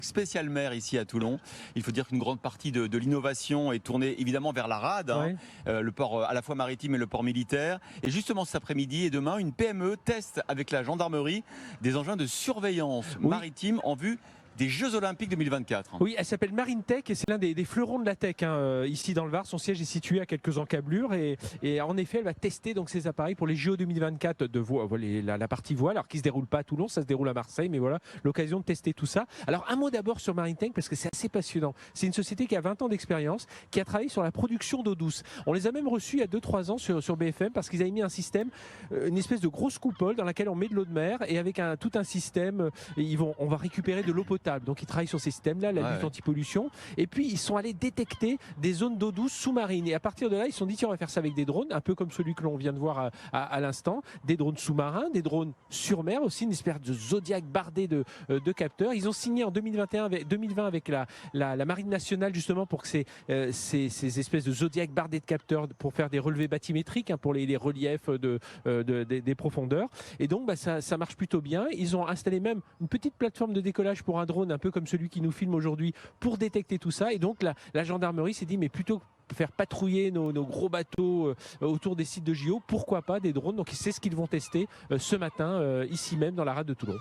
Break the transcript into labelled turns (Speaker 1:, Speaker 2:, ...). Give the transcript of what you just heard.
Speaker 1: Spécial mer ici à Toulon. Il faut dire qu'une grande partie de l'innovation est tournée évidemment vers la rade,
Speaker 2: Ouais.
Speaker 1: le port à la fois maritime et le port militaire. Et justement cet après-midi et demain, une PME teste avec la gendarmerie des engins de surveillance
Speaker 2: Oui.
Speaker 1: maritime en vue des Jeux Olympiques 2024.
Speaker 2: Oui, elle s'appelle Marine Tech et c'est l'un des fleurons de la tech ici dans le Var. Son siège est situé à quelques encablures et en effet, elle va tester donc ces appareils pour les JO 2024 de la partie voile, alors qui se déroule pas à Toulon, ça se déroule à Marseille, mais voilà l'occasion de tester tout ça. Alors un mot d'abord sur Marine Tech parce que c'est assez passionnant. C'est une société qui a 20 ans d'expérience, qui a travaillé sur la production d'eau douce. On les a même reçus il y a 2-3 ans sur BFM parce qu'ils avaient mis un système, une espèce de grosse coupole dans laquelle on met de l'eau de mer et avec tout un système, on va récupérer de l'eau potable. Donc ils travaillent sur ces systèmes-là, la lutte anti-pollution. Et puis ils sont allés détecter des zones d'eau douce sous-marine. Et à partir de là, ils se sont dit tiens, on va faire ça avec des drones, un peu comme celui que l'on vient de voir à l'instant, des drones sous-marins, des drones sur mer aussi, une espèce de zodiac bardé de capteurs. Ils ont signé en 2020 avec la Marine nationale justement pour que ces espèces de zodiac bardés de capteurs pour faire des relevés bathymétriques pour les reliefs des profondeurs. Et donc ça marche plutôt bien. Ils ont installé même une petite plateforme de décollage pour un drone, un peu comme celui qui nous filme aujourd'hui, pour détecter tout ça. Et donc la gendarmerie s'est dit mais plutôt que faire patrouiller nos gros bateaux autour des sites de JO, pourquoi pas des drones. Donc c'est ce qu'ils vont tester ce matin ici même dans la rade de Toulon.